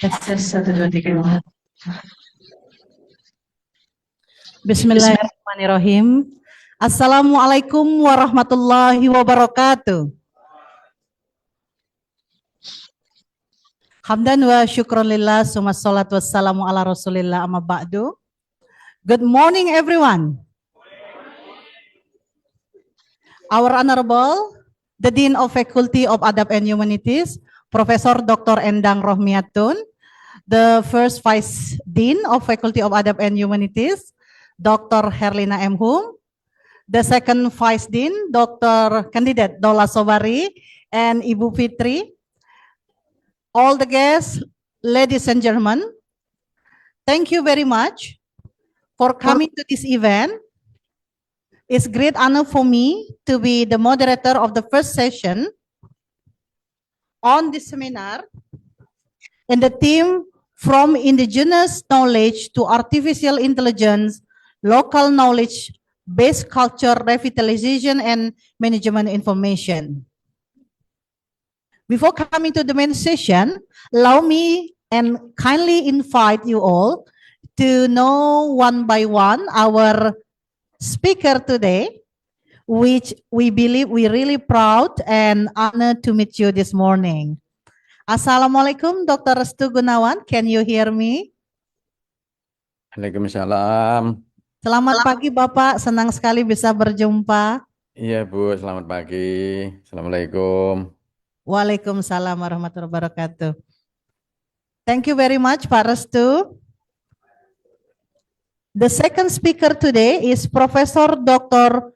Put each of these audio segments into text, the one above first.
Tes 1, 2, 3. Bismillahirrahmanirrahim. Assalamualaikum warahmatullahi wabarakatuh. Hamdan wa syukran lillah, summa salatu wassalamu ala rasulillah, amma ba'du. Good morning everyone. Our Honorable, the Dean of Faculty of Adab and Humanities, Profesor Dr. Endang Rohmiatun, the first Vice Dean of Faculty of Adab and Humanities, Dr. Herlina M. Hum, the second Vice Dean, Dr. Candidate Dola Sobari, and Ibu Fitri, all the guests, ladies and gentlemen, thank you very much for coming to this event. It's great honor for me to be the moderator of the first session on this seminar, and the theme from indigenous knowledge to artificial intelligence, local knowledge-based culture, revitalization, and management information. Before coming to the main session, allow me and kindly invite you all to know one by one our speaker today, which we believe we're really proud and honored to meet you this morning. Assalamualaikum, Dr. Restu Gunawan. Can you hear me? Waalaikumsalam. Selamat pagi Bapak, senang sekali bisa berjumpa. Iya Bu, selamat pagi. Assalamualaikum. Waalaikumsalam warahmatullahi wabarakatuh. Thank you very much Pak Restu. The second speaker today is Professor Dr.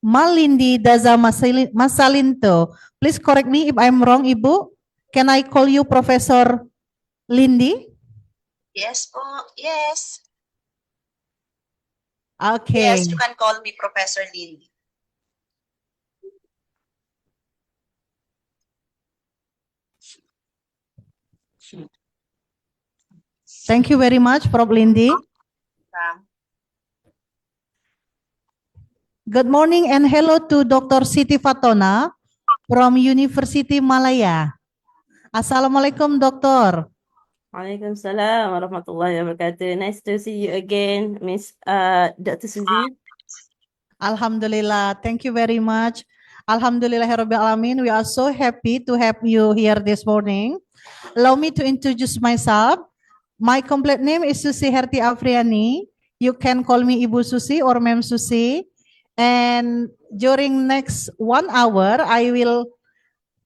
Malindi Daza Masalinto. Please correct me if I'm wrong, Ibu. Can I call you Professor Lindy? Yes, po. Yes. Okay. Yes, you can call me Professor Lindy. Thank you very much, Prof. Lindy. Good morning and hello to Dr. Siti Fatona from University Malaya. Assalamualaikum, Dokter. Waalaikumsalam warahmatullahi wabarakatuh. Nice to see you again, Miss Dr. Suzy. Alhamdulillah, thank you very much. Alhamdulillahirabbil alamin. We are so happy to have you here this morning. Allow me to introduce myself. My complete name is Susi Herti Afriani. You can call me Ibu Susi or Mem Susi. And during next 1 hour, I will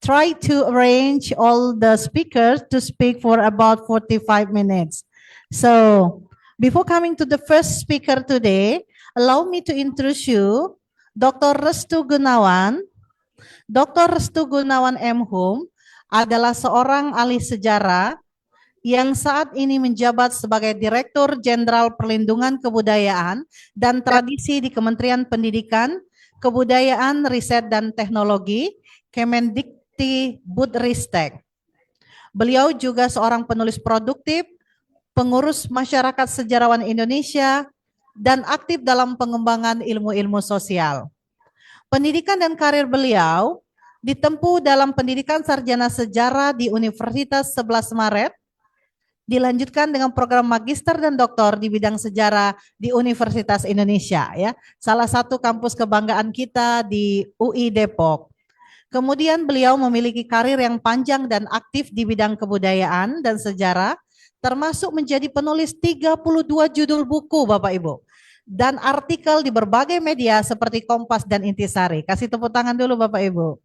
try to arrange all the speakers to speak for about 45 minutes. So, before coming to the first speaker today, allow me to introduce you Dr. Restu Gunawan. Dr. Restu Gunawan M. Hum adalah seorang ahli sejarah yang saat ini menjabat sebagai Direktur Jenderal Perlindungan Kebudayaan dan Tradisi di Kementerian Pendidikan, Kebudayaan, Riset, dan Teknologi, Kemendikbudristek. Beliau juga seorang penulis produktif, pengurus masyarakat sejarawan Indonesia, dan aktif dalam pengembangan ilmu-ilmu sosial. Pendidikan dan karir beliau ditempuh dalam pendidikan sarjana sejarah di Universitas 11 Maret, dilanjutkan dengan program magister dan doktor di bidang sejarah di Universitas Indonesia, ya, salah satu kampus kebanggaan kita di UI Depok. Kemudian beliau memiliki karir yang panjang dan aktif di bidang kebudayaan dan sejarah, termasuk menjadi penulis 32 judul buku Bapak Ibu, dan artikel di berbagai media seperti Kompas dan Intisari. Kasih tepuk tangan dulu Bapak Ibu.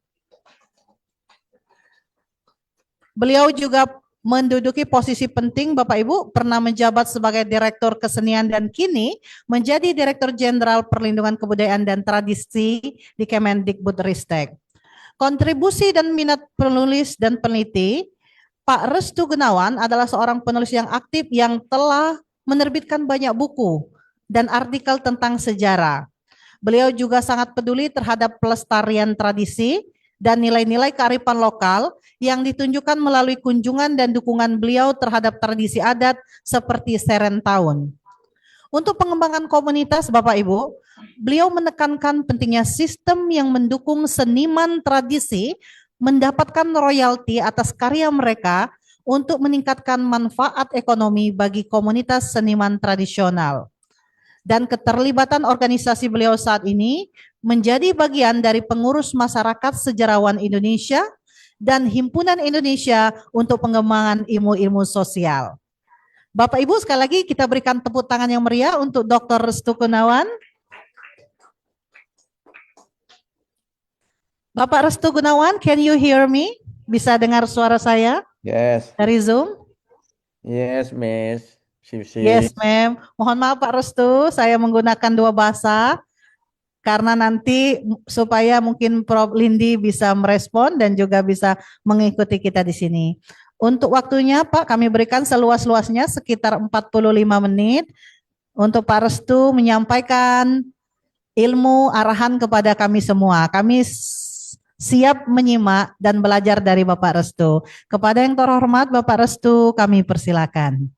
Beliau juga menduduki posisi penting Bapak Ibu, pernah menjabat sebagai Direktur Kesenian dan kini menjadi Direktur Jenderal Perlindungan Kebudayaan dan Tradisi di Kemendikbudristek. Kontribusi dan minat penulis dan peneliti, Pak Restu Gunawan adalah seorang penulis yang aktif yang telah menerbitkan banyak buku dan artikel tentang sejarah. Beliau juga sangat peduli terhadap pelestarian tradisi dan nilai-nilai kearifan lokal yang ditunjukkan melalui kunjungan dan dukungan beliau terhadap tradisi adat seperti Serentahun. Untuk pengembangan komunitas Bapak Ibu, beliau menekankan pentingnya sistem yang mendukung seniman tradisi mendapatkan royalti atas karya mereka untuk meningkatkan manfaat ekonomi bagi komunitas seniman tradisional. Dan keterlibatan organisasi beliau saat ini menjadi bagian dari pengurus masyarakat sejarawan Indonesia dan Himpunan Indonesia untuk pengembangan ilmu-ilmu sosial. Bapak Ibu, sekali lagi kita berikan tepuk tangan yang meriah untuk Dr. Restu Gunawan. Bapak Restu Gunawan, can you hear me? Bisa dengar suara saya Yes, dari Zoom? yes, Miss Susi. Yes, ma'am. Mohon maaf Pak Restu, saya menggunakan dua bahasa karena nanti supaya mungkin Prof. Lindi bisa merespon dan juga bisa mengikuti kita di sini. Untuk waktunya Pak, kami berikan seluas-luasnya sekitar 45 menit untuk Pak Restu menyampaikan ilmu arahan kepada kami semua. Kami siap menyimak dan belajar dari Bapak Restu. Kepada yang terhormat Bapak Restu, kami persilakan.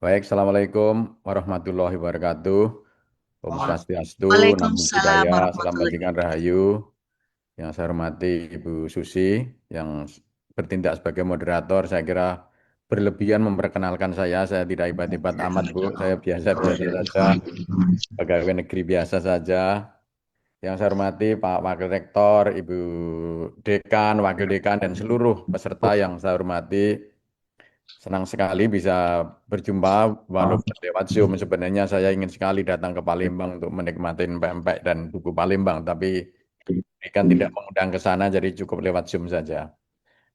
Baik, Assalamualaikum warahmatullahi wabarakatuh. Om Swastiastu, Namo Waalaikumsalam Buddhaya, Salam warahmatullahi Kebajikan Rahayu. Yang saya hormati Ibu Susi, yang bertindak sebagai moderator, saya kira berlebihan memperkenalkan saya tidak hebat-hebat amat Bu, saya biasa-biasa saja, pegawai negeri biasa saja. Yang saya hormati Pak Wakil Rektor, Ibu Dekan, Wakil Dekan, dan seluruh peserta yang saya hormati. Senang sekali bisa berjumpa walaupun lewat Zoom. Sebenarnya saya ingin sekali datang ke Palembang untuk menikmati pempek dan buku Palembang, tapi kan tidak mengundang ke sana, jadi cukup lewat Zoom saja.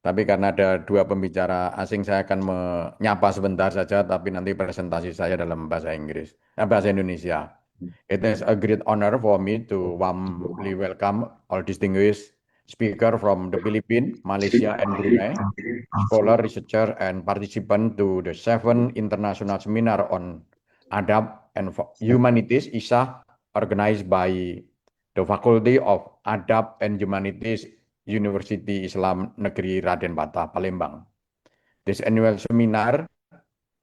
Tapi karena ada dua pembicara asing, saya akan menyapa sebentar saja, tapi nanti presentasi saya dalam bahasa Inggris, bahasa Indonesia. It is a great honor for me to warmly welcome all distinguished speaker from the Philippines, Malaysia, and Brunei, scholar, researcher, and participant to the 7th International Seminar on Adab and Humanities, ISA, organized by the Faculty of Adab and Humanities, University Islam Negeri Raden Patah, Palembang. This annual seminar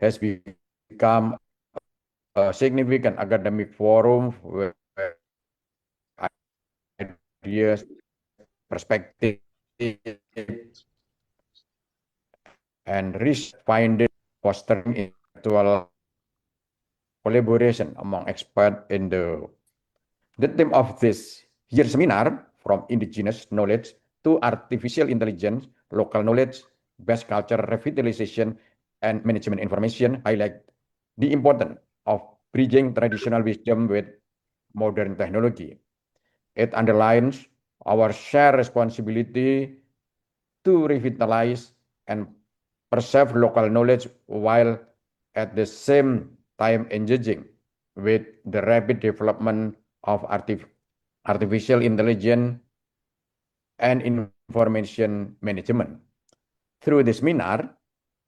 has become a significant academic forum where ideas, perspective, and risk finding, fostering intellectual collaboration among experts in the theme of this year's seminar, from indigenous knowledge to artificial intelligence, local knowledge, best culture revitalization, and management information, highlight the importance of bridging traditional wisdom with modern technology. It underlines our shared responsibility to revitalize and preserve local knowledge while at the same time engaging with the rapid development of artificial intelligence and information management. Through this seminar,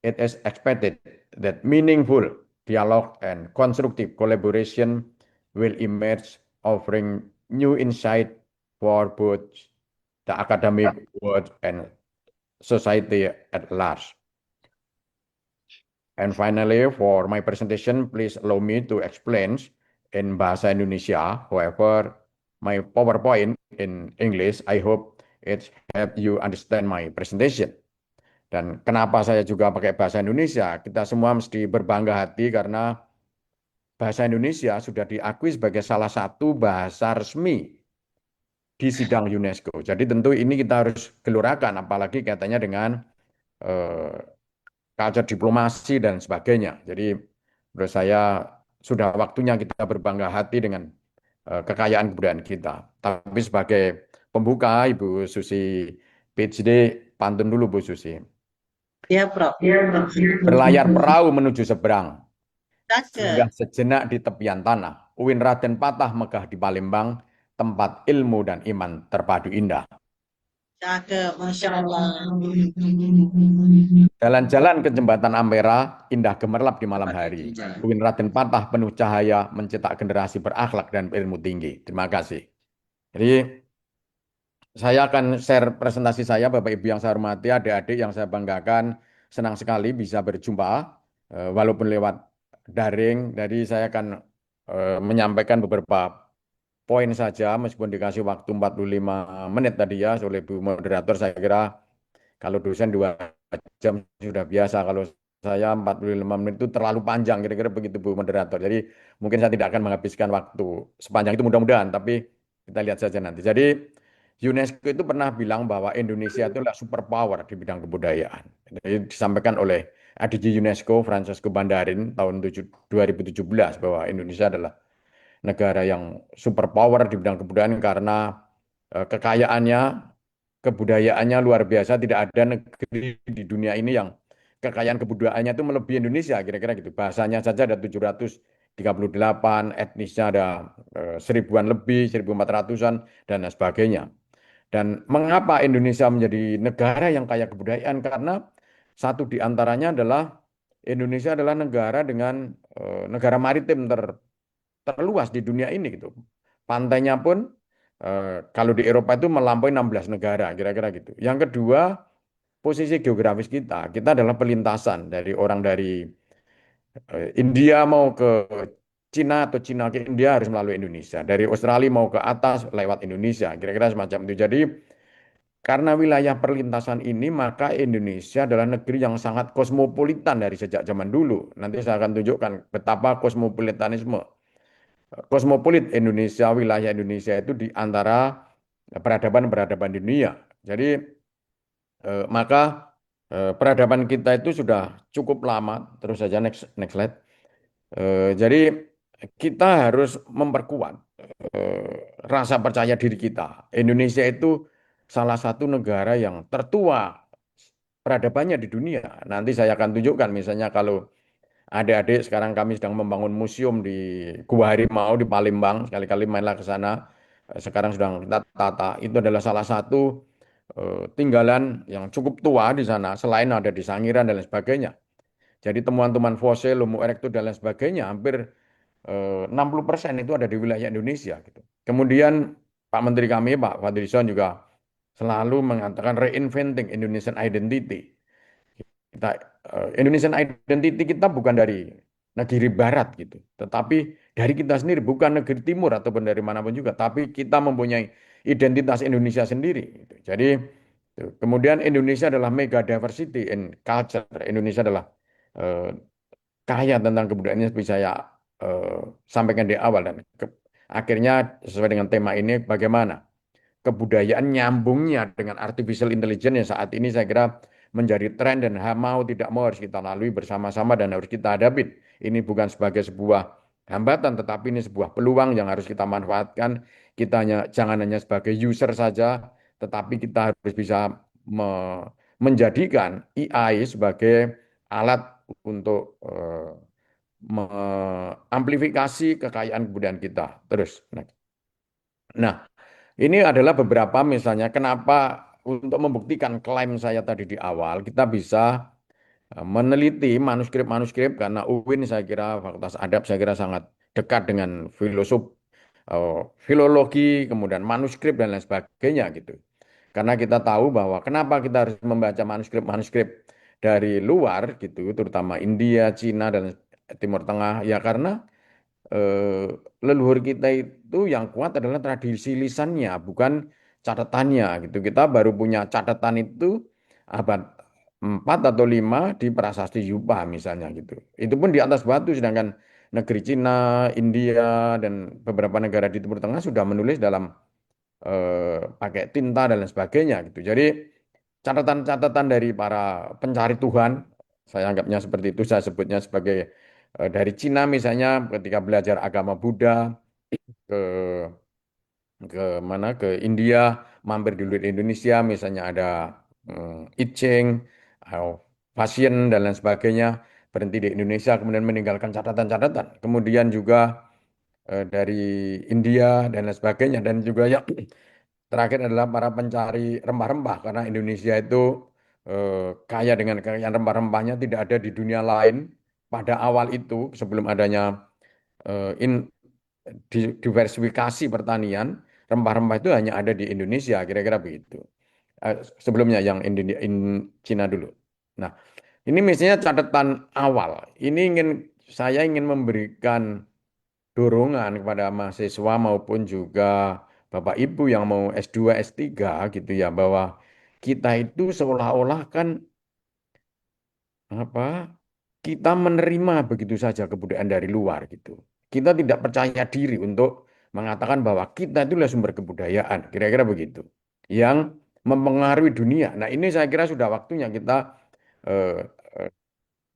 it is expected that meaningful dialogue and constructive collaboration will emerge, offering new insight for both the academic world and society at large. And finally, for my presentation, please allow me to explain in Bahasa Indonesia. However, my PowerPoint in English, I hope it help you understand my presentation. Dan kenapa saya juga pakai bahasa Indonesia? Kita semua mesti berbangga hati karena bahasa Indonesia sudah diakui sebagai salah satu bahasa resmi di sidang UNESCO. Jadi tentu ini kita harus gelurakan, apalagi kaitannya dengan culture diplomasi dan sebagainya. Jadi menurut saya sudah waktunya kita berbangga hati dengan kekayaan kebudayaan kita. Tapi sebagai pembuka, Ibu Susi PhD, pantun dulu Bu Susi. Ya, Prof. Berlayar perahu menuju seberang, Cakep. singgah sejenak di tepian tanah. Uwin Raden Patah megah di Palembang, tempat ilmu dan iman terpadu indah. Cakep, Masya Allah. Jalan-jalan ke jembatan Ampera, indah gemerlap di malam hari. Uwin Raden Patah penuh cahaya, mencetak generasi berakhlak dan berilmu tinggi. Terima kasih. Jadi saya akan share presentasi saya, Bapak Ibu yang saya hormati, adik-adik yang saya banggakan, senang sekali bisa berjumpa, walaupun lewat daring. Jadi saya akan menyampaikan beberapa poin saja, meskipun dikasih waktu 45 menit tadi ya oleh Bu Moderator. Saya kira Kalau dosen 2 jam sudah biasa. Kalau saya 45 menit itu terlalu panjang, kira-kira begitu Bu moderator. Jadi mungkin saya tidak akan menghabiskan waktu sepanjang itu mudah-mudahan, tapi kita lihat saja nanti. Jadi UNESCO itu pernah bilang bahwa Indonesia itu adalah superpower di bidang kebudayaan. Jadi disampaikan oleh ADG UNESCO Francesco Bandarin tahun 2017 bahwa Indonesia adalah negara yang superpower di bidang kebudayaan karena kekayaannya, kebudayaannya luar biasa. Tidak ada negeri di dunia ini yang kekayaan kebudayaannya itu melebihi Indonesia, kira-kira gitu. Bahasanya saja ada 738, etnisnya ada seribuan lebih, 1400-an, dan lain sebagainya. Dan mengapa Indonesia menjadi negara yang kaya kebudayaan? Karena satu di antaranya adalah Indonesia adalah negara dengan negara maritim terluas di dunia ini gitu. Pantainya pun kalau di Eropa itu melampaui 16 negara, kira-kira gitu. Yang kedua, posisi geografis kita. Kita adalah pelintasan dari orang dari India mau ke Cina atau Cina ke India harus melalui Indonesia. Dari Australia mau ke atas lewat Indonesia. Kira-kira semacam itu. Jadi karena wilayah perlintasan ini, maka Indonesia adalah negeri yang sangat kosmopolitan dari sejak zaman dulu. Nanti saya akan tunjukkan betapa kosmopolitanisme kosmopolit Indonesia, wilayah Indonesia itu di antara peradaban-peradaban dunia. Jadi maka peradaban kita itu sudah cukup lama. Terus saja next slide. Jadi kita harus memperkuat rasa percaya diri kita. Indonesia itu salah satu negara yang tertua peradabannya di dunia. Nanti saya akan tunjukkan misalnya kalau adik-adik sekarang kami sedang membangun museum di Gua Harimau di Palembang. Sekali-kali mainlah ke sana. Sekarang sedang kita tata. Itu adalah salah satu tinggalan yang cukup tua di sana. Selain ada di Sangiran dan lain sebagainya. Jadi temuan-temuan fosil, Homo erectus dan lain sebagainya hampir 60% itu ada di wilayah Indonesia gitu. Kemudian Pak Menteri kami, Pak Fadlizon juga selalu mengatakan reinventing Indonesian identity. Kita, Indonesian identity kita bukan dari negeri barat gitu, tetapi dari kita sendiri, bukan negeri timur ataupun dari manapun juga, tapi kita mempunyai identitas Indonesia sendiri gitu. Jadi kemudian Indonesia adalah mega diversity in culture. Indonesia adalah eh, kaya tentang kebudayaannya seperti saya sampaikan di awal dan akhirnya sesuai dengan tema ini bagaimana kebudayaan nyambungnya dengan artificial intelligence yang saat ini saya kira menjadi tren dan mau tidak mau harus kita lalui bersama-sama dan harus kita hadapi. Ini bukan sebagai sebuah hambatan, tetapi ini sebuah peluang yang harus kita manfaatkan. Kita jangan hanya sebagai user saja, tetapi kita harus bisa menjadikan AI sebagai alat untuk mengamplifikasi kekayaan kebudayaan kita. Terus, nah, ini adalah beberapa misalnya kenapa untuk membuktikan klaim saya tadi di awal, kita bisa meneliti manuskrip-manuskrip karena UIN saya kira Fakultas Adab saya kira sangat dekat dengan filologi, kemudian manuskrip dan lain sebagainya gitu. Karena kita tahu bahwa kenapa kita harus membaca manuskrip-manuskrip dari luar gitu, terutama India, Cina dan Timur Tengah, ya karena eh, leluhur kita itu yang kuat adalah tradisi lisannya, bukan catatannya gitu. Kita baru punya catatan itu abad 4 atau 5 di Prasasti Yupa misalnya gitu. Itu pun di atas batu, sedangkan negeri Cina, India, dan beberapa negara di Timur Tengah sudah menulis dalam pakai tinta dan lain sebagainya gitu. Jadi catatan-catatan dari para pencari Tuhan, saya anggapnya seperti itu, saya sebutnya sebagai dari Cina misalnya ketika belajar agama Buddha ke ke mana ke India, mampir dulu di Indonesia, misalnya ada I Ching, pasien dan lain sebagainya, berhenti di Indonesia, kemudian meninggalkan catatan-catatan. Kemudian juga dari India dan lain sebagainya, dan juga yang terakhir adalah para pencari rempah-rempah, karena Indonesia itu kaya dengan kekayaan rempah-rempahnya tidak ada di dunia lain pada awal itu sebelum adanya in diversifikasi pertanian, rempah-rempah itu hanya ada di Indonesia, kira-kira begitu. Sebelumnya yang Cina dulu. Nah, ini misalnya catatan awal. Ini saya ingin memberikan dorongan kepada mahasiswa maupun juga Bapak Ibu yang mau S2, S3 gitu ya, bahwa kita itu seolah-olah kan apa kita menerima begitu saja kebudayaan dari luar gitu. Kita tidak percaya diri untuk mengatakan bahwa kita itu adalah sumber kebudayaan, kira-kira begitu, yang mempengaruhi dunia. Nah, ini saya kira sudah waktunya kita eh, eh,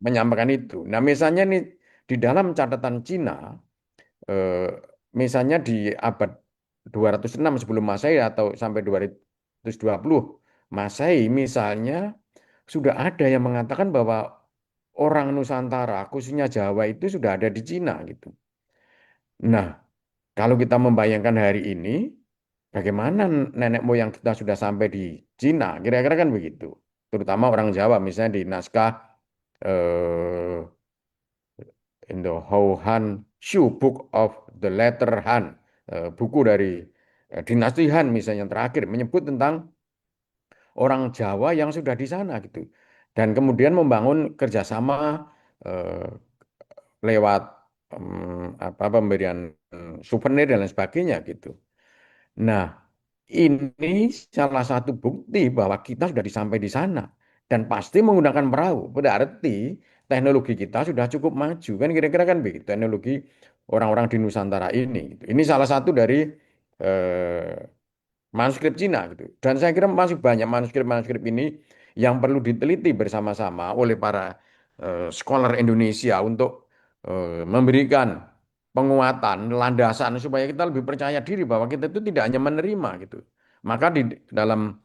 menyampaikan itu. Nah, misalnya nih di dalam catatan Cina, eh, misalnya di abad 206 sebelum Masehi atau sampai 220 Masehi misalnya sudah ada yang mengatakan bahwa orang Nusantara, khususnya Jawa itu sudah ada di Cina gitu. Nah, kalau kita membayangkan hari ini, bagaimana nenek moyang kita sudah sampai di Cina, kira-kira kan begitu. Terutama orang Jawa, misalnya di naskah eh, in the Hou Han Shu Book of the Letter Han, buku dari dinasti Han misalnya yang terakhir menyebut tentang orang Jawa yang sudah di sana gitu. Dan kemudian membangun kerjasama eh, lewat apa pemberian souvenir dan lain sebagainya gitu. Nah, ini salah satu bukti bahwa kita sudah sampai di sana dan pasti menggunakan perahu. Berarti teknologi kita sudah cukup maju kan kira-kira kan begitu teknologi orang-orang di Nusantara ini. Gitu. Ini salah satu dari eh, manuskrip Cina gitu. Dan saya kira masih banyak manuskrip-manuskrip ini yang perlu diteliti bersama-sama oleh para scholar Indonesia untuk memberikan penguatan, landasan supaya kita lebih percaya diri bahwa kita itu tidak hanya menerima gitu. Maka di dalam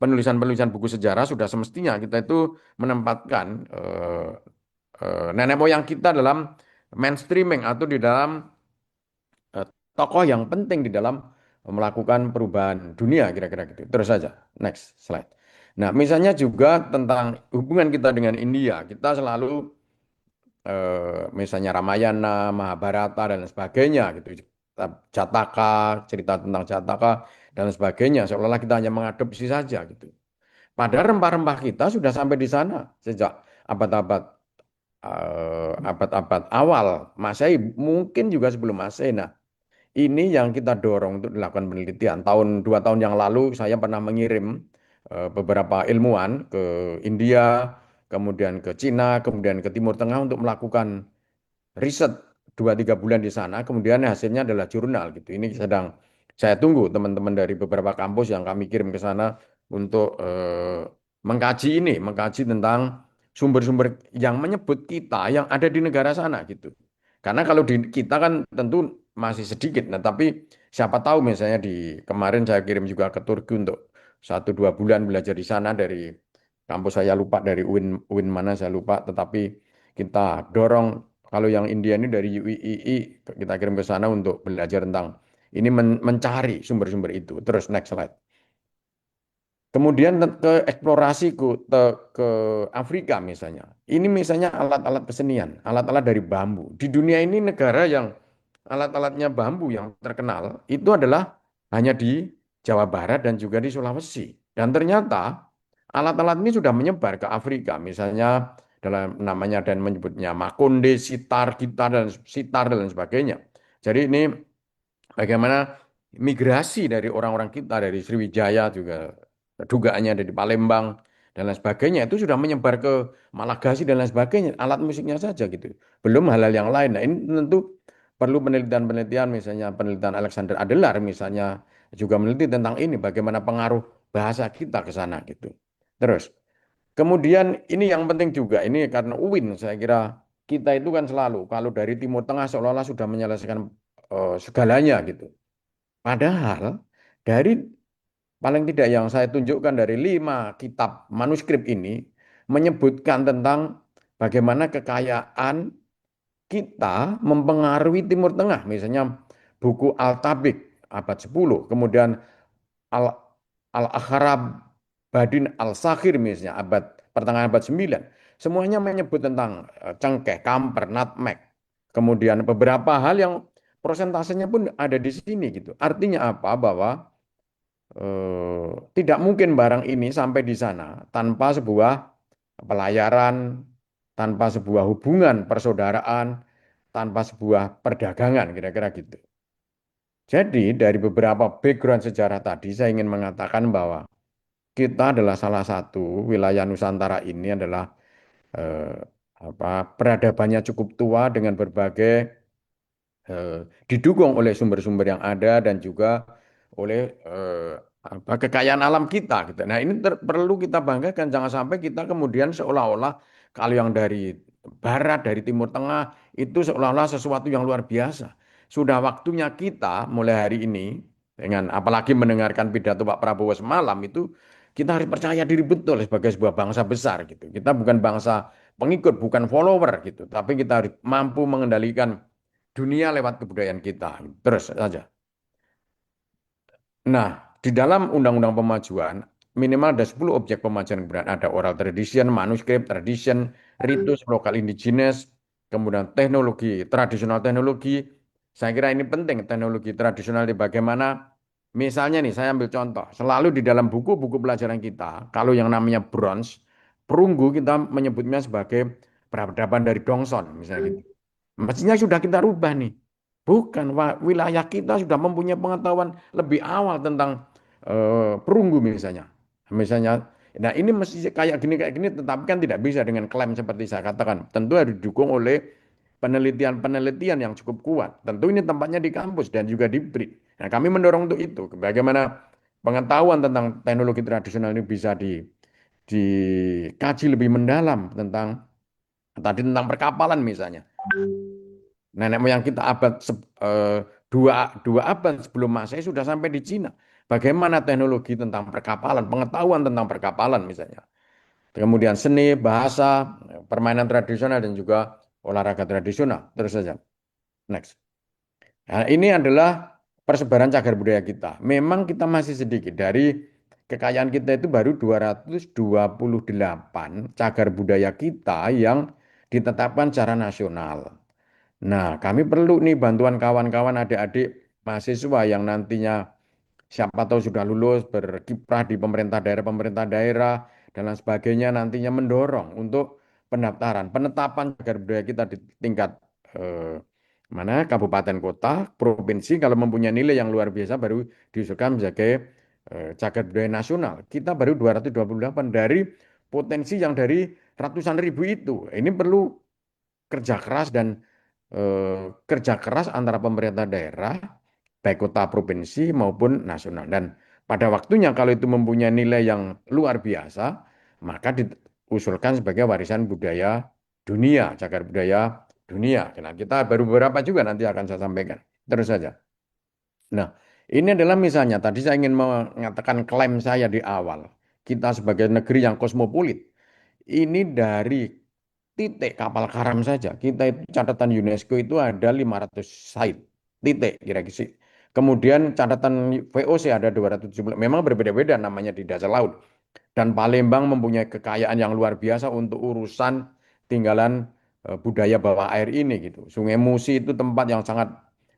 penulisan-penulisan buku sejarah sudah semestinya kita itu menempatkan nenek moyang kita dalam mainstreaming atau di dalam eh, tokoh yang penting di dalam melakukan perubahan dunia kira-kira gitu. Terus saja, next slide. Nah, misalnya juga tentang hubungan kita dengan India, kita selalu misalnya Ramayana, Mahabharata dan sebagainya gitu. Jataka, cerita tentang Jataka dan sebagainya, seolah-olah kita hanya mengadopsi saja gitu. Padahal rempah-rempah kita sudah sampai di sana sejak abad-abad abad-abad awal Masehi, mungkin juga sebelum Masehi. Nah, ini yang kita dorong untuk dilakukan penelitian. Tahun 2 tahun yang lalu saya pernah mengirim beberapa ilmuwan ke India, kemudian ke Cina, kemudian ke Timur Tengah untuk melakukan riset 2-3 bulan di sana. Kemudian hasilnya adalah jurnal gitu. Ini sedang saya tunggu teman-teman dari beberapa kampus yang kami kirim ke sana untuk mengkaji ini, mengkaji tentang sumber-sumber yang menyebut kita yang ada di negara sana gitu. Karena kalau di kita kan tentu masih sedikit. Nah, tapi siapa tahu misalnya di kemarin saya kirim juga ke Turki untuk 1-2 bulan belajar di sana dari kampus saya lupa dari UIN mana saya lupa. Tetapi kita dorong kalau yang India ini dari UII kita kirim ke sana untuk belajar tentang ini mencari sumber-sumber itu. Terus next slide. Kemudian ke eksplorasi ke Afrika misalnya. Ini misalnya alat-alat kesenian, alat-alat dari bambu. Di dunia ini negara yang alat-alatnya bambu yang terkenal itu adalah hanya di Jawa Barat dan juga di Sulawesi. Dan ternyata alat-alat ini sudah menyebar ke Afrika, misalnya dalam namanya dan menyebutnya makonde, sitar, gitar dan sebagainya. Jadi ini bagaimana migrasi dari orang-orang kita dari Sriwijaya juga dugaannya ada di Palembang dan lain sebagainya itu sudah menyebar ke Malagasy dan lain sebagainya alat musiknya saja gitu belum hal-hal yang lain. Nah, ini tentu perlu penelitian-penelitian misalnya penelitian Alexander Adelar misalnya juga meneliti tentang ini bagaimana pengaruh bahasa kita ke sana gitu. Terus kemudian ini yang penting juga ini karena UIN saya kira kita itu kan selalu kalau dari Timur Tengah seolah-olah sudah menyelesaikan segalanya gitu. Padahal dari paling tidak yang saya tunjukkan dari 5 kitab manuskrip ini menyebutkan tentang bagaimana kekayaan kita mempengaruhi Timur Tengah. Misalnya buku Al-Tabik abad 10, kemudian Al Al-Akharab Badin Al-Sakhir misalnya abad pertengahan abad 9. Semuanya menyebut tentang cengkeh, kamper, nutmeg. Kemudian beberapa hal yang prosentasenya pun ada di sini gitu. Artinya apa? Bahwa tidak mungkin barang ini sampai di sana tanpa sebuah pelayaran, tanpa sebuah hubungan persaudaraan, tanpa sebuah perdagangan, kira-kira gitu. Jadi dari beberapa background sejarah tadi saya ingin mengatakan bahwa kita adalah salah satu wilayah Nusantara ini adalah eh, peradabannya cukup tua dengan berbagai didukung oleh sumber-sumber yang ada dan juga oleh kekayaan alam kita gitu. Nah, ini perlu kita banggakan, jangan sampai kita kemudian seolah-olah kalau yang dari barat, dari Timur Tengah itu seolah-olah sesuatu yang luar biasa. Sudah waktunya kita mulai hari ini dengan apalagi mendengarkan pidato Pak Prabowo semalam itu kita harus percaya diri betul sebagai sebuah bangsa besar gitu. Kita bukan bangsa pengikut, bukan follower gitu, tapi kita harus mampu mengendalikan dunia lewat kebudayaan kita. Terus saja. Nah, di dalam Undang-Undang Pemajuan, minimal ada 10 objek pemajuan kebudayaan. Ada oral tradition, manuskrip, tradition, ritus, lokal indigenous, kemudian teknologi, tradisional teknologi. Saya kira ini penting, teknologi tradisional di bagaimana. Misalnya nih, saya ambil contoh. Selalu di dalam buku-buku pelajaran kita, kalau yang namanya bronze, perunggu kita menyebutnya sebagai peradaban dari Dongson, misalnya gitu. Mestinya sudah kita rubah nih. Bukan, wilayah kita sudah mempunyai pengetahuan lebih awal tentang perunggu misalnya. Misalnya, nah ini mesti kayak gini, tetapi kan tidak bisa dengan klaim seperti saya katakan. Tentu harus didukung oleh penelitian-penelitian yang cukup kuat. Tentu ini tempatnya di kampus dan juga di BRIN. Nah, kami mendorong untuk itu. Bagaimana pengetahuan tentang teknologi tradisional ini bisa dikaji lebih mendalam tentang tadi tentang perkapalan misalnya. Nenek moyang kita dua abad sebelum Masehi sudah sampai di Cina. Bagaimana teknologi tentang perkapalan, pengetahuan tentang perkapalan misalnya. Kemudian seni, bahasa, permainan tradisional dan juga olahraga tradisional. Terus saja. Next. Nah, ini adalah persebaran cagar budaya kita. Memang kita masih sedikit. Dari kekayaan kita itu baru 228 cagar budaya kita yang ditetapkan secara nasional. Nah, kami perlu nih bantuan kawan-kawan adik-adik mahasiswa yang nantinya siapa tahu sudah lulus berkiprah di pemerintah daerah dan lain sebagainya nantinya mendorong untuk pendaftaran, penetapan cagar budaya kita di tingkat eh, mana kabupaten kota, provinsi kalau mempunyai nilai yang luar biasa baru diusulkan sebagai cagar budaya nasional. Kita baru 228 dari potensi yang dari ratusan ribu itu. Ini perlu kerja keras dan kerja keras antara pemerintah daerah, baik kota provinsi maupun nasional. Dan pada waktunya kalau itu mempunyai nilai yang luar biasa, maka diusulkan sebagai warisan budaya dunia, cagar budaya dunia. Nah, kita baru beberapa juga nanti akan saya sampaikan. Terus saja. Nah, ini adalah misalnya, tadi saya ingin mengatakan klaim saya di awal. Kita sebagai negeri yang kosmopolit, ini dari titik kapal karam saja. Kita itu catatan UNESCO itu ada 500 site. Titik kira-kira sih. Kemudian catatan VOC ada 270. Memang berbeda-beda namanya di dasar laut. Dan Palembang mempunyai kekayaan yang luar biasa untuk urusan tinggalan budaya bawah air ini gitu. Sungai Musi itu tempat yang sangat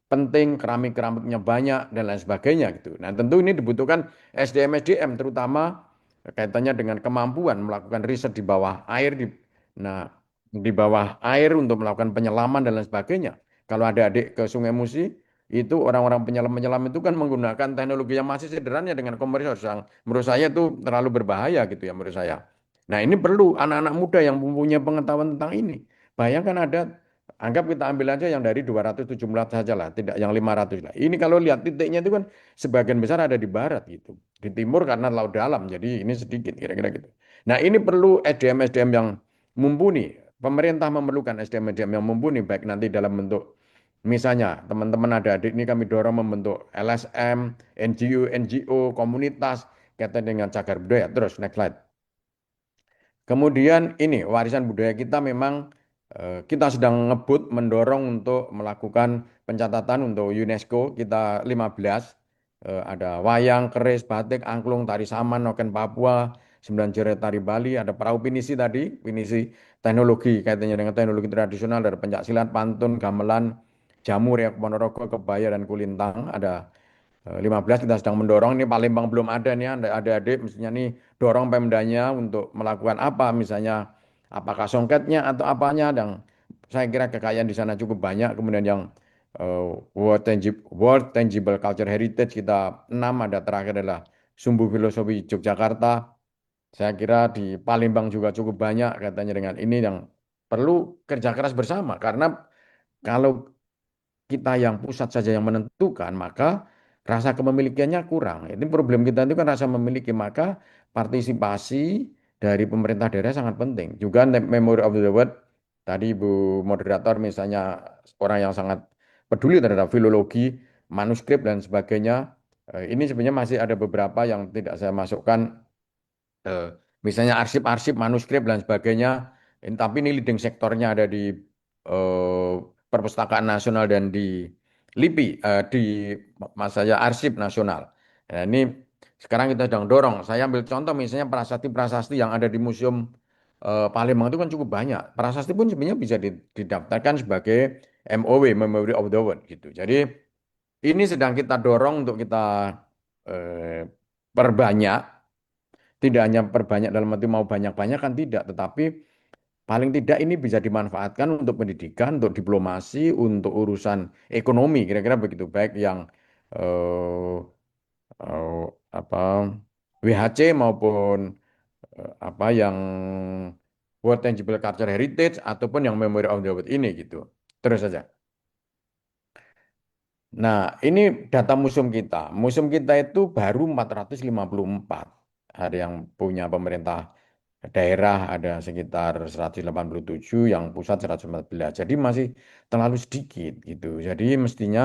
penting, keramik-keramiknya banyak dan lain sebagainya gitu. Nah, tentu ini dibutuhkan SDM terutama kaitannya dengan kemampuan melakukan riset di bawah air nah di bawah air untuk melakukan penyelaman dan lain sebagainya. Kalau ada adik ke Sungai Musi, itu orang-orang penyelam-penyelam itu kan menggunakan teknologi yang masih sederhana dengan komersial yang menurut saya itu terlalu berbahaya gitu ya menurut saya. Nah, ini perlu anak-anak muda yang mempunyai pengetahuan tentang ini. Bayangkan ada, anggap kita ambil aja yang dari 217 saja lah, tidak yang 500 lah. Ini kalau lihat titiknya itu kan sebagian besar ada di barat gitu. Di timur karena laut dalam, jadi ini sedikit kira-kira gitu. Nah, ini perlu SDM yang mumpuni. Pemerintah memerlukan SDM yang mumpuni, baik nanti dalam bentuk, misalnya teman-teman adik-adik ini kami dorong membentuk LSM, NGO, komunitas, kaitan dengan cagar budaya. Terus, next slide. Kemudian ini, warisan budaya kita memang kita sedang ngebut mendorong untuk melakukan pencatatan untuk UNESCO, kita 15, ada wayang, keris, batik, angklung, tari saman, noken Papua, sembilan jeret tari Bali, ada perahu pinisi tadi, pinisi teknologi kaitannya dengan teknologi tradisional dari pencaksilat, pantun, gamelan, jamu, reok Ponorogo, kebaya dan kulintang. Ada 15 kita sedang mendorong, ini Palembang belum ada nih, ada adik mestinya nih dorong Pemdanya untuk melakukan apa misalnya apakah songketnya atau apanya dan saya kira kekayaan di sana cukup banyak. Kemudian yang World Tangible Culture Heritage kita 6, ada terakhir adalah Sumbu Filosofi Yogyakarta. Saya kira di Palembang juga cukup banyak katanya dengan ini yang perlu kerja keras bersama. Karena kalau kita yang pusat saja yang menentukan, maka rasa kepemilikannya kurang. Ini problem kita itu kan rasa memiliki, maka partisipasi dari pemerintah daerah sangat penting. Juga Memory of the Word, tadi Bu Moderator misalnya orang yang sangat peduli terhadap filologi, manuskrip dan sebagainya. Ini sebenarnya masih ada beberapa yang tidak saya masukkan, misalnya arsip-arsip, manuskrip dan sebagainya. Tapi ini leading sektornya ada di eh, Perpustakaan Nasional dan di LIPI, di mas saya Arsip Nasional. Nah, ini sekarang kita sedang dorong. Saya ambil contoh misalnya prasasti-prasasti yang ada di Museum Palembang itu kan cukup banyak. Prasasti pun sebenarnya bisa didaftarkan sebagai MOW, Memory of the World gitu. Jadi ini sedang kita dorong untuk kita eh, perbanyak, tidak hanya perbanyak dalam arti mau banyak-banyak kan tidak, tetapi paling tidak ini bisa dimanfaatkan untuk pendidikan, untuk diplomasi, untuk urusan ekonomi, kira-kira begitu. Baik yang eh, eh, apa WHC maupun apa yang World Tangible Cultural Heritage ataupun yang Memory of the World ini gitu. Terus saja. Nah, ini data museum kita. Museum kita itu baru 454. Ada yang punya pemerintah daerah ada sekitar 187, yang pusat 114. Jadi masih terlalu sedikit gitu. Jadi mestinya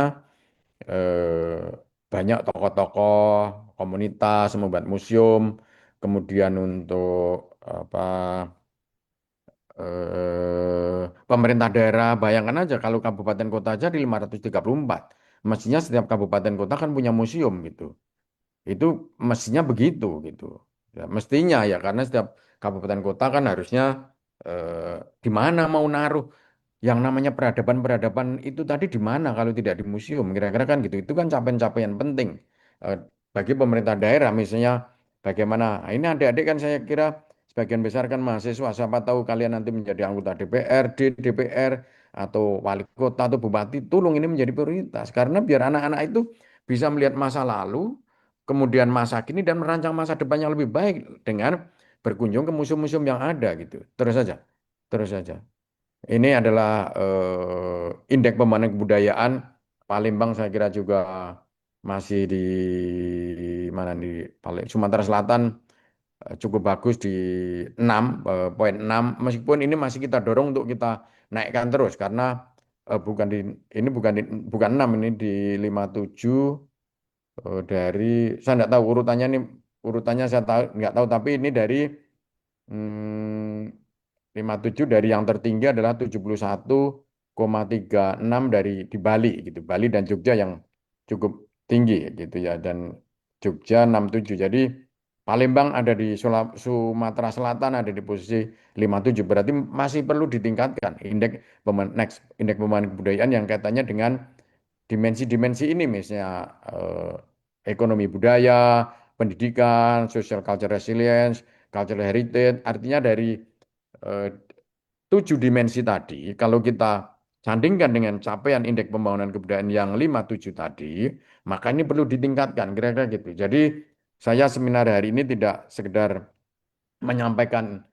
eh, banyak tokoh-tokoh komunitas membuat museum, kemudian untuk apa pemerintah daerah, bayangkan aja kalau kabupaten kota aja di 534. Mestinya setiap kabupaten kota kan punya museum gitu. Itu mestinya begitu gitu. Ya, mestinya ya karena setiap kabupaten kota kan harusnya di mana mau naruh yang namanya peradaban-peradaban itu tadi di mana kalau tidak di museum kira-kira kan gitu. Itu kan capaian-capaian penting eh, bagi pemerintah daerah misalnya bagaimana. Nah, ini adik-adik kan saya kira sebagian besar kan mahasiswa. Siapa tahu kalian nanti menjadi anggota DPRD, DPR atau wali kota atau bupati, tolong ini menjadi prioritas karena biar anak-anak itu bisa melihat masa lalu, kemudian masa kini dan merancang masa depan yang lebih baik dengan berkunjung ke museum-museum yang ada gitu. Terus saja, terus saja. Ini adalah indeks pembangunan kebudayaan Palembang saya kira juga masih di mana di Sumatera Selatan cukup bagus di 6,6 meskipun ini masih kita dorong untuk kita naikkan terus karena bukan di ini bukan 6 ini di 57 dari saya nggak tahu urutannya ini urutannya saya tahu nggak tahu tapi ini dari 57 dari yang tertinggi adalah 71,36 dari di Bali gitu. Bali dan Jogja yang cukup tinggi gitu ya dan Jogja 67. Jadi Palembang ada di Sumatera Selatan ada di posisi 57. Berarti masih perlu ditingkatkan indeks pembangunan kebudayaan yang kaitannya dengan dimensi-dimensi ini misalnya ekonomi budaya, pendidikan, social culture resilience, cultural heritage, artinya dari eh, 7 dimensi tadi, kalau kita sandingkan dengan capaian indeks pembangunan kebudayaan yang 57 tadi, maka ini perlu ditingkatkan, kira-kira gitu. Jadi saya seminar hari ini tidak sekedar menyampaikan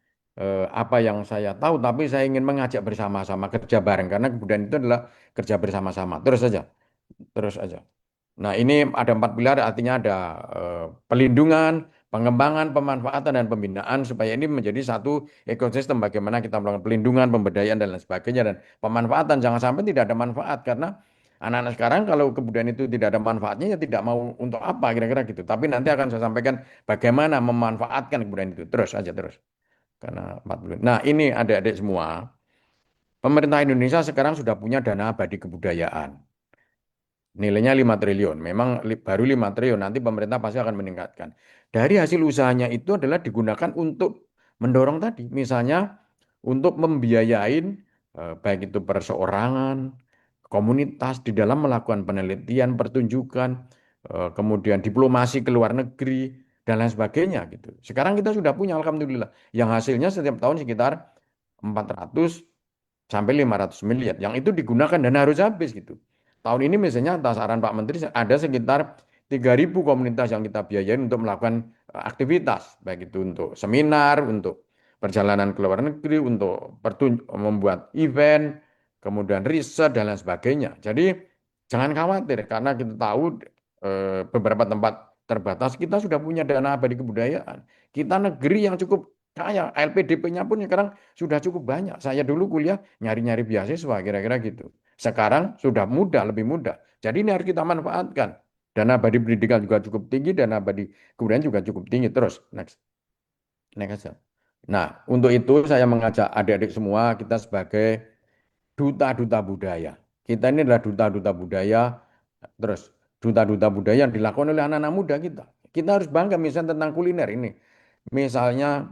apa yang saya tahu, tapi saya ingin mengajak bersama-sama kerja bareng, karena kebudayaan itu adalah kerja bersama-sama. Terus saja, terus saja. Nah, ini ada 4 pilar, artinya ada pelindungan, pengembangan, pemanfaatan, dan pembinaan supaya ini menjadi satu ekosistem bagaimana kita melakukan pelindungan, pemberdayaan, dan lain sebagainya, dan pemanfaatan. Jangan sampai tidak ada manfaat, karena anak-anak sekarang kalau kebudayaan itu tidak ada manfaatnya, ya tidak mau untuk apa, kira-kira gitu. Tapi nanti akan saya sampaikan bagaimana memanfaatkan kebudayaan itu. Terus aja, terus. Karena 40. Nah, ini adik-adik semua, pemerintah Indonesia sekarang sudah punya dana abadi kebudayaan. Nilainya 5 triliun. Memang baru 5 triliun. Nanti pemerintah pasti akan meningkatkan. Dari hasil usahanya itu adalah digunakan untuk mendorong tadi. Misalnya untuk membiayain baik itu perseorangan, komunitas di dalam melakukan penelitian, pertunjukan, kemudian diplomasi ke luar negeri, dan lain sebagainya gitu. Sekarang kita sudah punya Alhamdulillah. Yang hasilnya setiap tahun sekitar 400 sampai 500 miliar. Yang itu digunakan dan harus habis gitu. Tahun ini misalnya atas saran Pak Menteri ada sekitar 3.000 komunitas yang kita biayain untuk melakukan aktivitas, baik itu untuk seminar, untuk perjalanan ke luar negeri, untuk membuat event, kemudian riset dan lain sebagainya. Jadi jangan khawatir karena kita tahu beberapa tempat terbatas kita sudah punya dana abadi kebudayaan. Kita negeri yang cukup kaya, LPDP-nya pun sekarang sudah cukup banyak. Saya dulu kuliah nyari-nyari beasiswa kira-kira gitu. Sekarang sudah mudah, lebih mudah. Jadi ini harus kita manfaatkan. Dana abadi pendidikan juga cukup tinggi, dana abadi kebudayaan juga cukup tinggi. Terus, next. Next aja. Nah, untuk itu saya mengajak adik-adik semua, kita sebagai duta-duta budaya. Kita ini adalah duta-duta budaya, terus duta-duta budaya yang dilakukan oleh anak-anak muda kita. Kita harus bangga misalnya tentang kuliner ini. Misalnya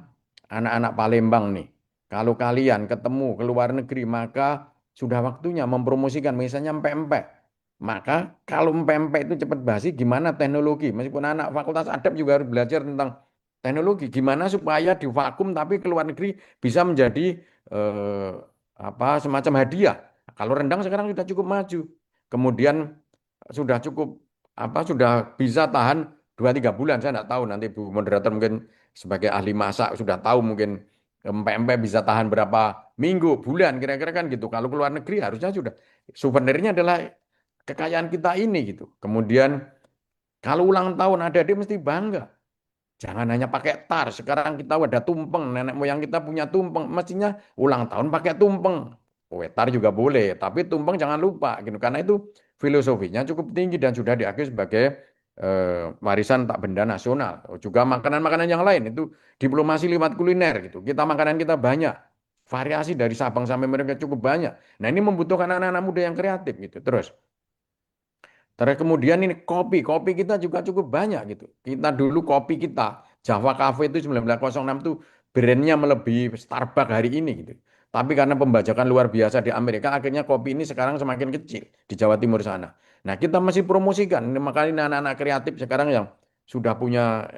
anak-anak Palembang nih, kalau kalian ketemu ke luar negeri, maka sudah waktunya mempromosikan misalnya empek-empek. Maka kalau empek-empek itu cepat basi, gimana teknologi? Meskipun anak Fakultas Adab juga harus belajar tentang teknologi. Gimana supaya divakum tapi ke luar negeri bisa menjadi eh, semacam hadiah. Kalau rendang sekarang sudah cukup maju. Kemudian sudah cukup sudah bisa tahan 2-3 bulan. Saya tidak tahu nanti Bu moderator mungkin sebagai ahli masak sudah tahu mungkin empek-empek bisa tahan berapa minggu, bulan kira-kira kan gitu. Kalau ke luar negeri harusnya sudah souvenirnya adalah kekayaan kita ini gitu. Kemudian kalau ulang tahun adik-adik mesti bangga. Jangan hanya pakai tar. Sekarang kita ada tumpeng. Nenek moyang kita punya tumpeng. Mestinya ulang tahun pakai tumpeng. Kue tar juga boleh, tapi tumpeng jangan lupa gitu. Karena itu filosofinya cukup tinggi dan sudah diakui sebagai warisan tak benda nasional. Juga makanan-makanan yang lain itu diplomasi lewat kuliner gitu. Kita makanan kita banyak. Variasi dari Sabang sampai mereka cukup banyak. Nah, ini membutuhkan anak-anak muda yang kreatif gitu. Terus kemudian ini kopi kita juga cukup banyak gitu. Kita dulu kopi kita, Java Cafe itu 1906 itu brandnya melebihi Starbucks hari ini gitu. Tapi karena pembajakan luar biasa di Amerika, akhirnya kopi ini sekarang semakin kecil di Jawa Timur sana. Nah, kita masih promosikan. Ini makanya anak-anak kreatif sekarang yang sudah punya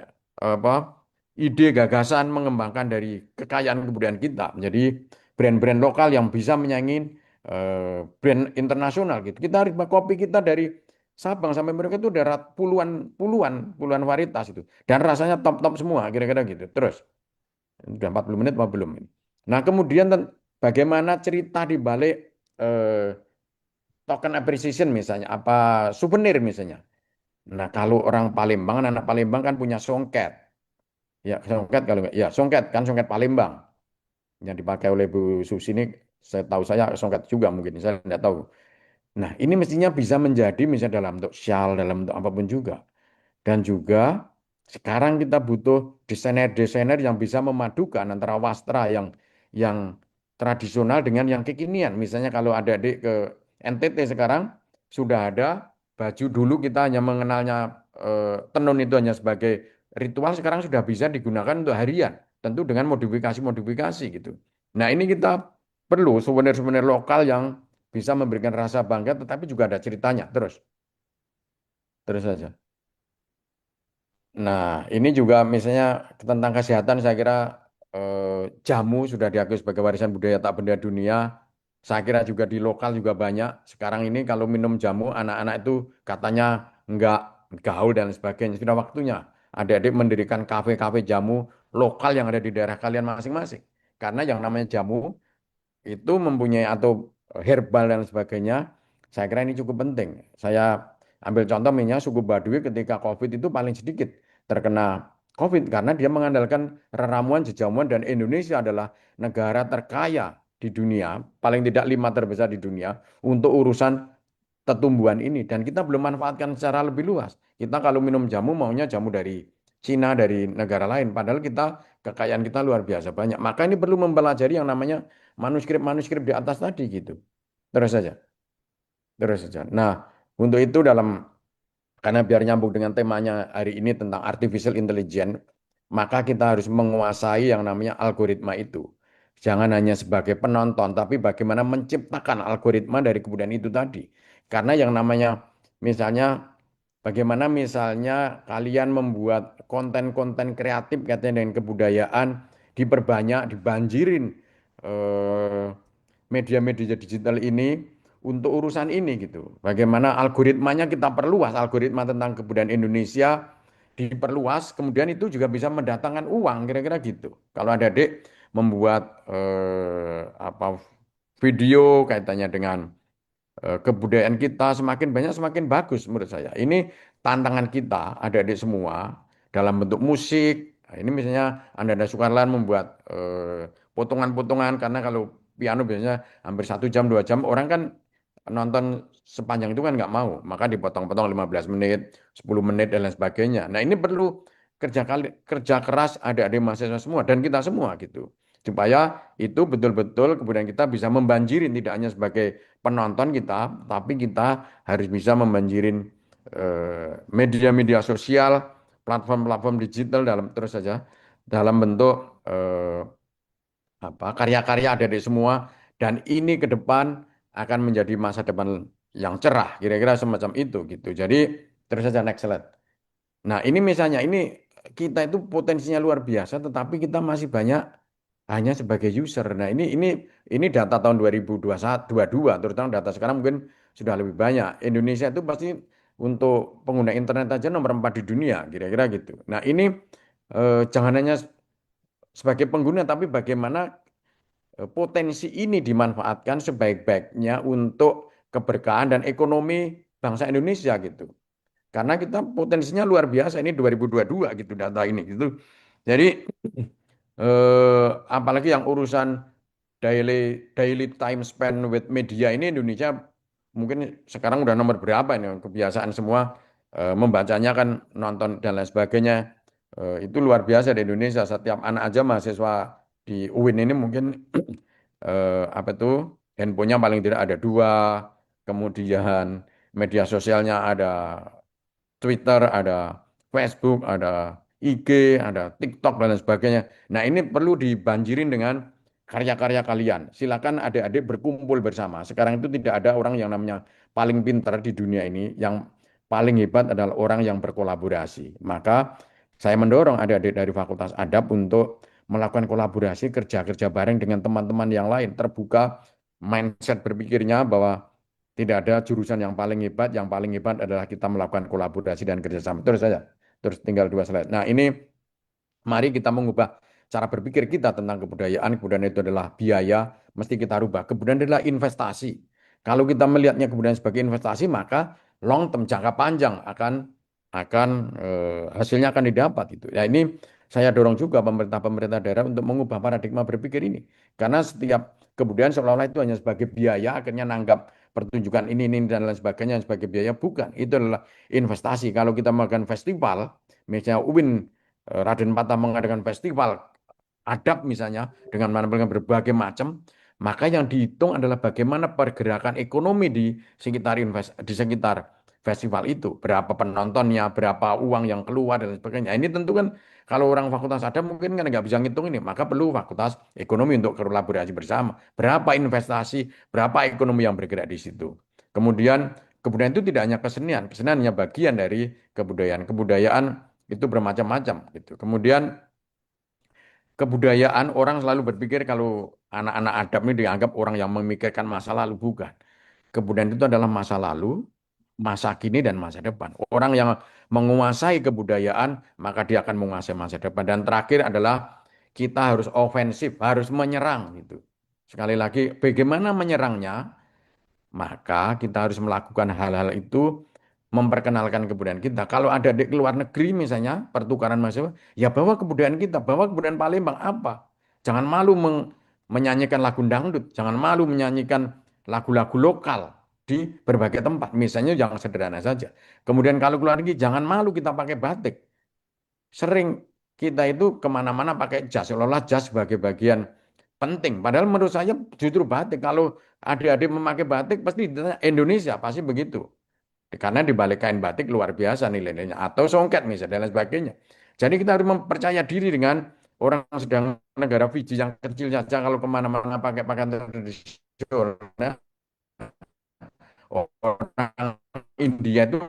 ide gagasan mengembangkan dari kekayaan kebudayaan kita menjadi brand-brand lokal yang bisa menyaingi brand internasional gitu. Kita harus kopi kita dari Sabang sampai mereka itu ada puluhan varietas itu. Dan rasanya top-top semua kira-kira gitu. Terus, udah 40 menit apa belum ini? Nah, kemudian bagaimana cerita di balik token appreciation misalnya, apa souvenir misalnya. Nah, kalau orang Palembang, anak Palembang kan punya songket. Ya, songket kalau enggak, ya songket kan songket Palembang yang dipakai oleh Bu Susi ini, saya tahu saya songket juga mungkin, saya tidak tahu. Nah, ini mestinya bisa menjadi misalnya dalam bentuk shawl, dalam bentuk apapun juga. Dan juga sekarang kita butuh desainer-desainer yang bisa memadukan antara wastra yang tradisional dengan yang kekinian. Misalnya kalau adik-adik ke NTT sekarang sudah ada baju dulu kita hanya mengenalnya tenun itu hanya sebagai ritual, sekarang sudah bisa digunakan untuk harian. Tentu dengan modifikasi-modifikasi gitu. Nah, ini kita perlu souvenir-souvenir lokal yang bisa memberikan rasa bangga tetapi juga ada ceritanya. Terus saja. Nah, ini juga misalnya tentang kesehatan, saya kira jamu sudah diakui sebagai warisan budaya tak benda dunia. Saya kira juga di lokal juga banyak. Sekarang ini kalau minum jamu, anak-anak itu katanya enggak gaul dan sebagainya. Sudah waktunya adik-adik mendirikan kafe-kafe jamu lokal yang ada di daerah kalian masing-masing. Karena yang namanya jamu itu mempunyai atau herbal dan sebagainya, saya kira ini cukup penting. Saya ambil contoh misalnya suku Baduy ketika COVID itu paling sedikit terkena COVID karena dia mengandalkan reramuan jejamuan dan Indonesia adalah negara terkaya di dunia, paling tidak 5 terbesar di dunia untuk urusan tetumbuhan ini dan kita belum manfaatkan secara lebih luas. Kita kalau minum jamu maunya jamu dari Cina, dari negara lain, padahal kekayaan kita luar biasa banyak. Maka ini perlu mempelajari yang namanya manuskrip-manuskrip di atas tadi gitu. Terus saja. Terus saja. Nah, untuk itu karena biar nyambung dengan temanya hari ini tentang artificial intelligence, maka kita harus menguasai yang namanya algoritma itu. Jangan hanya sebagai penonton, tapi bagaimana menciptakan algoritma dari kebudayaan itu tadi. Karena yang namanya misalnya bagaimana misalnya kalian membuat konten-konten kreatif katanya dengan kebudayaan diperbanyak, dibanjirin media-media digital ini untuk urusan ini gitu. Bagaimana algoritmanya kita perluas, algoritma tentang kebudayaan Indonesia diperluas, kemudian itu juga bisa mendatangkan uang, kira-kira gitu. Kalau ada adik membuat apa video kaitannya dengan kebudayaan kita semakin banyak semakin bagus menurut saya. Ini tantangan kita adik-adik semua dalam bentuk musik. Nah, ini misalnya Anda Sukarlan membuat potongan-potongan karena kalau piano biasanya hampir 1 jam 2 jam orang kan nonton sepanjang itu kan nggak mau, maka dipotong-potong 15 menit, 10 menit dan lain sebagainya. Nah ini perlu kerja keras adik-adik mahasiswa semua dan kita semua gitu supaya itu betul-betul kemudian kita bisa membanjirin tidak hanya sebagai penonton kita, tapi kita harus bisa membanjirin media-media sosial, platform-platform digital dalam terus saja dalam bentuk apa karya-karya adik-adik semua dan ini ke depan akan menjadi masa depan yang cerah, kira-kira semacam itu gitu. Jadi terus saja next slide. Nah, ini misalnya ini kita itu potensinya luar biasa tetapi kita masih banyak hanya sebagai user. Nah, ini data tahun 2022, terutama data sekarang mungkin sudah lebih banyak. Indonesia itu pasti untuk pengguna internet aja nomor 4 di dunia, kira-kira gitu. Nah, ini jangan hanya sebagai pengguna, tapi bagaimana potensi ini dimanfaatkan sebaik-baiknya untuk keberkahan dan ekonomi bangsa Indonesia gitu. Karena kita potensinya luar biasa ini 2022 gitu data ini gitu. Jadi apalagi yang urusan daily daily time spend with media ini Indonesia mungkin sekarang udah nomor berapa ini kebiasaan semua membacanya kan nonton dan lain sebagainya. Itu luar biasa di Indonesia setiap anak aja mahasiswa di UIN ini mungkin apa itu handphonenya paling tidak ada 2, kemudian media sosialnya ada Twitter, ada Facebook, ada IG, ada TikTok dan lain sebagainya. Nah, ini perlu dibanjirin dengan karya-karya kalian. Silakan adik-adik berkumpul bersama. Sekarang itu tidak ada orang yang namanya paling pintar di dunia ini. Yang paling hebat adalah orang yang berkolaborasi. Maka saya mendorong adik-adik dari Fakultas Adab untuk melakukan kolaborasi kerja-kerja bareng dengan teman-teman yang lain. Terbuka mindset berpikirnya bahwa tidak ada jurusan yang paling hebat adalah kita melakukan kolaborasi dan kerjasama. Terus saja, terus tinggal 2 slide. Nah ini mari kita mengubah cara berpikir kita tentang kebudayaan. Kebudayaan itu adalah biaya, mesti kita rubah. Kebudayaan adalah investasi. Kalau kita melihatnya kebudayaan sebagai investasi, maka long term jangka panjang akan hasilnya akan didapat itu. Ya ini saya dorong juga pemerintah-pemerintah daerah untuk mengubah paradigma berpikir ini. Karena setiap kebudayaan seolah-olah itu hanya sebagai biaya, akhirnya nanggap pertunjukan ini dan lain sebagainya sebagai biaya. Bukan, itu adalah investasi. Kalau kita melakukan festival, misalnya UIN Raden Patah mengadakan festival adab misalnya dengan menampilkan berbagai macam, maka yang dihitung adalah bagaimana pergerakan ekonomi di sekitar festival itu, berapa penontonnya, berapa uang yang keluar dan sebagainya. Ini tentu kan kalau orang fakultas adab mungkin kan nggak bisa ngitung ini, maka perlu fakultas ekonomi untuk kolaborasi bersama. Berapa investasi, berapa ekonomi yang bergerak di situ. Kemudian kebudayaan itu tidak hanya kesenian, kesenian hanya bagian dari kebudayaan. Kebudayaan itu bermacam-macam gitu. Kemudian kebudayaan orang selalu berpikir kalau anak-anak adab ini dianggap orang yang memikirkan masa lalu, bukan. Kebudayaan itu adalah masa lalu, masa kini dan masa depan. Orang yang menguasai kebudayaan maka dia akan menguasai masa depan. Dan terakhir adalah kita harus ofensif, harus menyerang gitu. Sekali lagi, bagaimana menyerangnya? Maka kita harus melakukan hal-hal itu memperkenalkan kebudayaan kita. Kalau ada di luar negeri misalnya pertukaran mahasiswa, ya bawa kebudayaan kita, bawa kebudayaan Palembang apa? Jangan malu menyanyikan lagu dangdut, jangan malu menyanyikan lagu-lagu lokal di berbagai tempat. Misalnya yang sederhana saja. Kemudian kalau keluar negeri, jangan malu kita pakai batik. Sering kita itu kemana-mana pakai jas, seolah-olah jas sebagai bagian penting. Padahal menurut saya justru batik. Kalau adik-adik memakai batik pasti ditanya Indonesia, pasti begitu. Karena di balik kain batik luar biasa nilai-nilainya. Atau songket misalnya dan lain sebagainya. Jadi kita harus mempercaya diri dengan orang yang sedang negara Fiji yang kecil saja kalau kemana-mana pakai pakaian tradisional. Orang India itu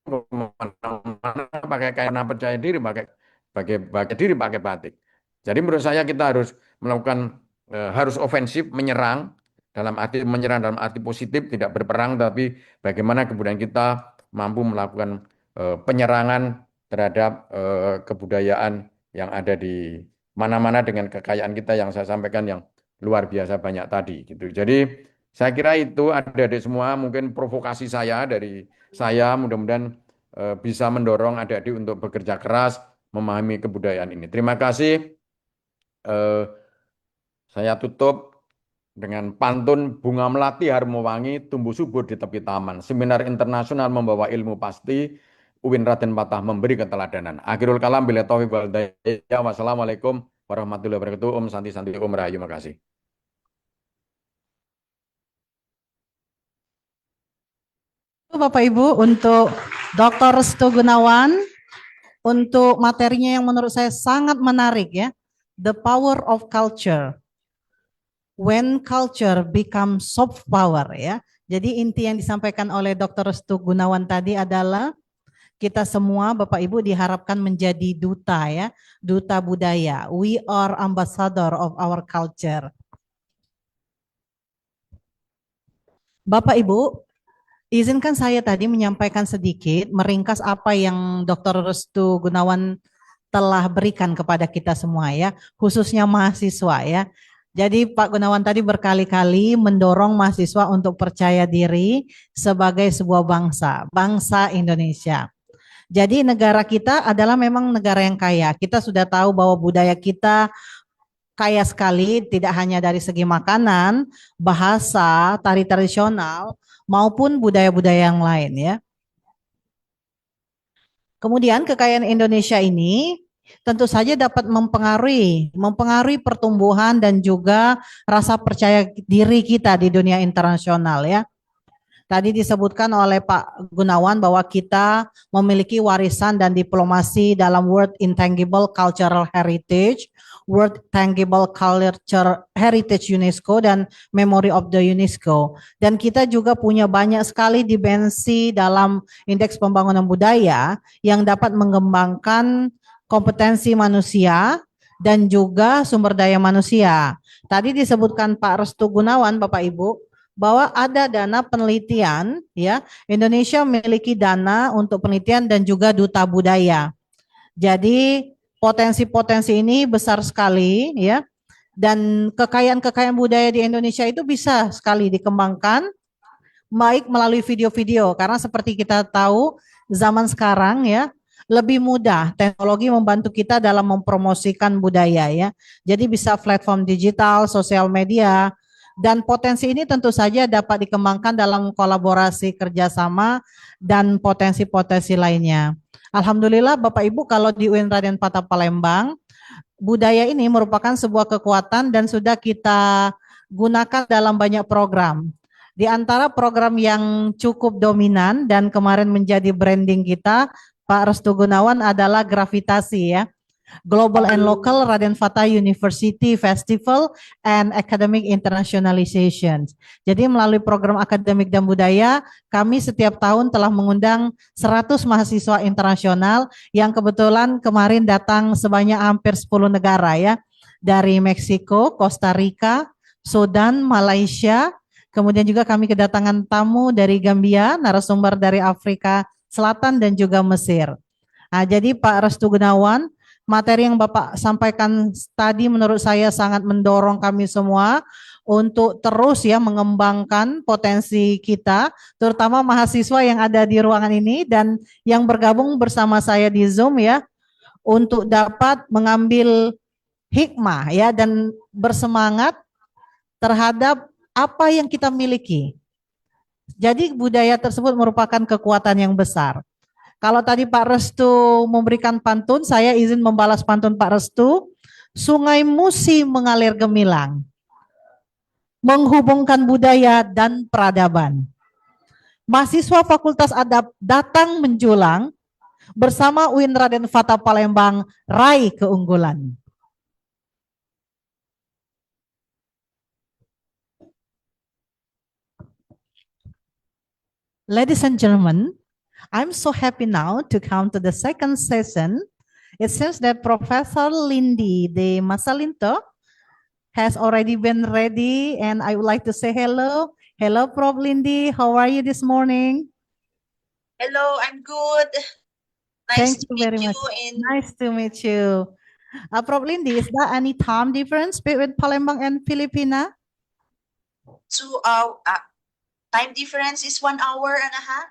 kemana-mana pakai kain percaya diri, pakai diri pakai batik. Jadi menurut saya kita harus melakukan harus ofensif menyerang dalam arti menyerang dalam arti positif, tidak berperang, tapi bagaimana kebudayaan kita mampu melakukan penyerangan terhadap kebudayaan yang ada di mana-mana dengan kekayaan kita yang saya sampaikan yang luar biasa banyak tadi gitu. Jadi saya kira itu adik-adik semua mungkin provokasi saya dari saya mudah-mudahan bisa mendorong adik-adik untuk bekerja keras memahami kebudayaan ini. Terima kasih. Saya tutup dengan pantun bunga melati harum wangi tumbuh subur di tepi taman. Seminar internasional membawa ilmu pasti. UIN Raden Patah memberi keteladanan. Akhirul kalam bila taufiq wal hidayah. Wassalamualaikum warahmatullahi wabarakatuh. Om Santi Santi Om Rahayu. Terima kasih. Bapak Ibu, untuk Dr. Restu Gunawan, untuk materinya yang menurut saya sangat menarik ya, The Power of Culture. When culture becomes soft power ya. Jadi inti yang disampaikan oleh Dr. Restu Gunawan tadi adalah kita semua Bapak Ibu diharapkan menjadi duta ya, duta budaya. We are ambassador of our culture. Bapak Ibu, izinkan saya tadi menyampaikan sedikit, meringkas apa yang Dr. Restu Gunawan telah berikan kepada kita semua ya, khususnya mahasiswa ya. Jadi Pak Gunawan tadi berkali-kali mendorong mahasiswa untuk percaya diri sebagai sebuah bangsa, bangsa Indonesia. Jadi negara kita adalah memang negara yang kaya. Kita sudah tahu bahwa budaya kita kaya sekali, tidak hanya dari segi makanan, bahasa, tari tradisional, maupun budaya-budaya yang lain ya. Kemudian kekayaan Indonesia ini tentu saja dapat mempengaruhi pertumbuhan dan juga rasa percaya diri kita di dunia internasional ya. Tadi disebutkan oleh Pak Gunawan bahwa kita memiliki warisan dan diplomasi dalam World Intangible Cultural Heritage, World Tangible Culture Heritage UNESCO, dan Memory of the UNESCO. Dan kita juga punya banyak sekali dimensi dalam Indeks Pembangunan Budaya yang dapat mengembangkan kompetensi manusia dan juga sumber daya manusia. Tadi disebutkan Pak Restu Gunawan, Bapak Ibu, bahwa ada dana penelitian ya, Indonesia memiliki dana untuk penelitian dan juga duta budaya. Jadi potensi-potensi ini besar sekali ya, dan kekayaan-kekayaan budaya di Indonesia itu bisa sekali dikembangkan baik melalui video-video, karena seperti kita tahu zaman sekarang ya lebih mudah teknologi membantu kita dalam mempromosikan budaya ya. Jadi bisa platform digital, sosial media. Dan potensi ini tentu saja dapat dikembangkan dalam kolaborasi kerjasama dan potensi-potensi lainnya. Alhamdulillah Bapak Ibu, kalau di UIN Raden Patah Palembang, budaya ini merupakan sebuah kekuatan dan sudah kita gunakan dalam banyak program. Di antara program yang cukup dominan dan kemarin menjadi branding kita, Pak Restu Gunawan, adalah Gravitasi ya. Global and Local Raden Fatah University Festival and Academic Internationalization. Jadi melalui program akademik dan budaya, kami setiap tahun telah mengundang 100 mahasiswa internasional yang kebetulan kemarin datang sebanyak hampir 10 negara ya. Dari Meksiko, Costa Rica, Sudan, Malaysia, kemudian juga kami kedatangan tamu dari Gambia, narasumber dari Afrika Selatan dan juga Mesir. Nah, jadi Pak Restu Gunawan, materi yang Bapak sampaikan tadi menurut saya sangat mendorong kami semua untuk terus ya mengembangkan potensi kita, terutama mahasiswa yang ada di ruangan ini dan yang bergabung bersama saya di Zoom ya, untuk dapat mengambil hikmah ya dan bersemangat terhadap apa yang kita miliki. Jadi budaya tersebut merupakan kekuatan yang besar. Kalau tadi Pak Restu memberikan pantun, saya izin membalas pantun Pak Restu. Sungai Musi mengalir gemilang, menghubungkan budaya dan peradaban. Mahasiswa Fakultas Adab datang menjulang, bersama UIN Raden Fatah Palembang raih keunggulan. Ladies and gentlemen, I'm so happy now to come to the second session. It seems that Professor Lindy de Masalinto has already been ready, and I would like to say hello. Hello, Prof. Lindy. How are you this morning? Hello, I'm good. Thank Nice to you meet very you much. in Nice to meet you. Prof. Lindy, is there any time difference between Palembang and Filipina? 2 hour time difference is 1 hour and a half.